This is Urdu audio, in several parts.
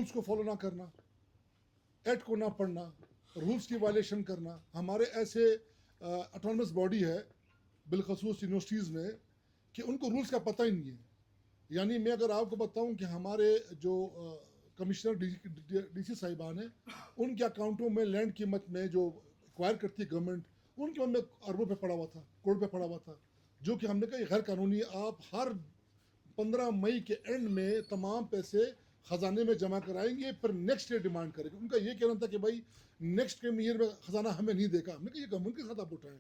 رولس کو فالو نہ کرنا، ایکٹ کو نہ پڑھنا، رولس کی وائلیشن کرنا. ہمارے ایسے اٹانومس باڈی ہے بالخصوص یونیورسٹیز میں کہ ان کو رولس کا پتہ ہی نہیں ہے. یعنی میں اگر آپ کو بتاؤں کہ ہمارے جو کمشنر ڈی سی صاحبان ہیں ان کے اکاؤنٹوں میں لینڈ قیمت میں جو ایکوائر کرتی ہے گورنمنٹ ان کے میں اربوں پہ پڑا ہوا تھا، کروڑ پہ پڑا ہوا تھا، جو کہ ہم نے کہا یہ غیر قانونی ہے. آپ ہر 15 مئی کے اینڈ میں تمام پیسے خزانے میں جمع کرائیں گے، پھر نیکسٹ ایئر ڈیمانڈ کریں گے. ان کا یہ کہنا تھا کہ بھائی نیکسٹ ایئر میں خزانہ ہمیں نہیں دے گا. ہم نے کہا یہ گورنمنٹ کے ساتھ آپ اٹھائیں.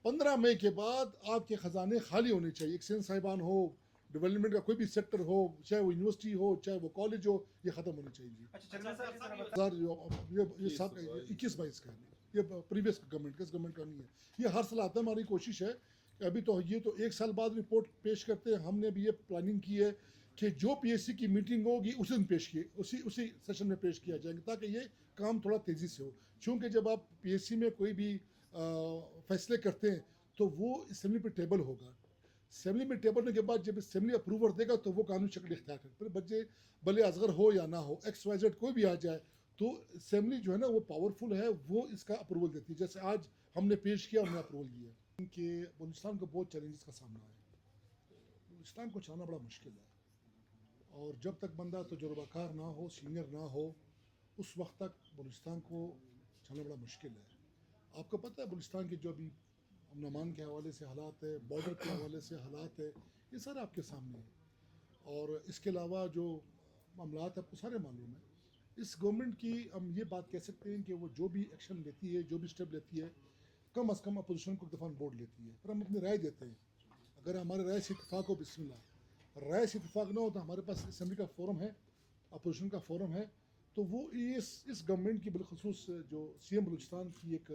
15 مئی کے بعد آپ کے خزانے خالی ہونے چاہیے. ایکسچینج صاحبان ہو، ڈیولپمنٹ کا کوئی بھی سیکٹر ہو، چاہے وہ یونیورسٹی ہو چاہے وہ کالج ہو، یہ ختم ہونی چاہیے. یہ سب 21-22 کا ہے، یہ پریویس گورنمنٹ کا نہیں ہے. یہ ہر سال آتا ہے. ہماری کوشش ہے کہ ابھی تو یہ تو 1 سال بعد رپورٹ پیش کرتے ہیں. ہم نے بھی یہ پلاننگ کی ہے کہ جو پی ایس سی کی میٹنگ ہوگی اسی دن پیش کیے اسی سیشن میں پیش کیا جائے گا تاکہ یہ کام تھوڑا تیزی سے ہو. چونکہ جب آپ پی ایس سی میں کوئی بھی فیصلے کرتے ہیں تو وہ اسمبلی پہ ٹیبل ہوگا. اسمبلی میں ٹیبل ہونے کے بعد جب اسمبلی اپروور دے گا تو وہ قانون شکل اختیار کرے. پھر بچے بھلے اصغر ہو یا نہ ہو، ایکس وائی زیڈ کوئی بھی آ جائے تو اسمبلی جو ہے نا وہ پاورفل ہے، وہ اس کا اپروول دیتی ہے. جیسے آج ہم نے پیش کیا، ہم نے اپروول دیا. کہ بلوچستان کو بہت چیلنجز کا سامنا ہے. بلوچستان کو چلانا بڑا مشکل ہے، اور جب تک بندہ تجربہ کار نہ ہو، سینئر نہ ہو، اس وقت تک بلوچستان کو چلانا بڑا مشکل ہے. آپ کو پتہ ہے بلوچستان کے جو بھی امن امان کے حوالے سے حالات ہے، بارڈر کے حوالے سے حالات ہے، یہ سارا آپ کے سامنے ہے. اور اس کے علاوہ جو معاملات آپ کو سارے معلوم ہیں. اس گورنمنٹ کی ہم یہ بات کہہ سکتے ہیں کہ وہ جو بھی ایکشن لیتی ہے، جو بھی اسٹیپ لیتی ہے، کم از کم اپوزیشن کو دفعہ ووٹ لیتی ہے. پر ہم اپنی رائے دیتے ہیں. اگر ہمارے رائے سے اتفاق ہو، بسم اللہ. رائے سے اتفاق نہ ہو تو ہمارے پاس اسمبلی کا فورم ہے، اپوزیشن کا فورم ہے. تو وہ اس گورنمنٹ کی بالخصوص جو سی ایم بلوچستان کی ایک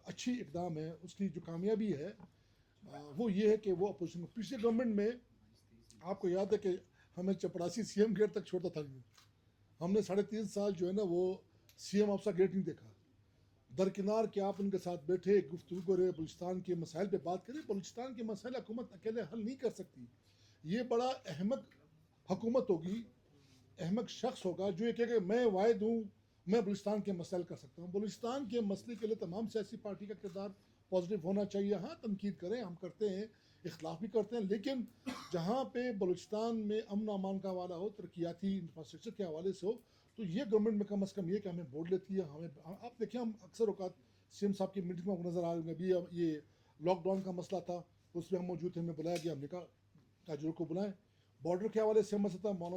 اچھی اقدام ہے، اس کی جو کامیابی ہے وہ یہ ہے کہ وہ اپوزیشن کو. پچھلے گورنمنٹ میں آپ کو یاد ہے کہ ہمیں چپڑاسی سی ایم گیٹ تک چھوڑتا تھا. ہم نے 3.5 سال جو ہے نا وہ سی ایم آفس کا گیٹ نہیں دیکھا. درکنار کہ آپ ان کے ساتھ بیٹھے، گفتگو کرے، بلوچستان کے مسائل پہ بات کریں. بلوچستان کے مسائل حکومت اکیلے حل نہیں کر سکتی. یہ بڑا احمق حکومت ہوگی، احمق شخص ہوگا جو یہ کہے کہ میں واحد ہوں، میں بلوچستان کے مسائل کر سکتا ہوں. بلوچستان کے مسئلے کے لیے تمام سیاسی پارٹی کا کردار پازیٹیو ہونا چاہیے. ہاں تنقید کریں، ہم کرتے ہیں، اختلاف بھی کرتے ہیں، لیکن جہاں پہ بلوچستان میں امن و امان کا حوالہ ہو، ترقیاتی انفراسٹرکچر کے حوالے سے ہو، تو یہ گورنمنٹ میں کم از کم یہ کہ ہمیں بورڈ لیتی ہے. ہمیں آپ دیکھیں، ہم اکثر اوقات سی ایم صاحب کی میٹنگ میں نظر آ رہے ہیں. ابھی یہ لاک ڈاؤن کا مسئلہ تھا، اس میں ہم موجود تھے، ہمیں بلایا گیا، ہم نے کہا تاجروں کو بلائیں. بارڈر کے حوالے سے مسئلہ تھا، مولانا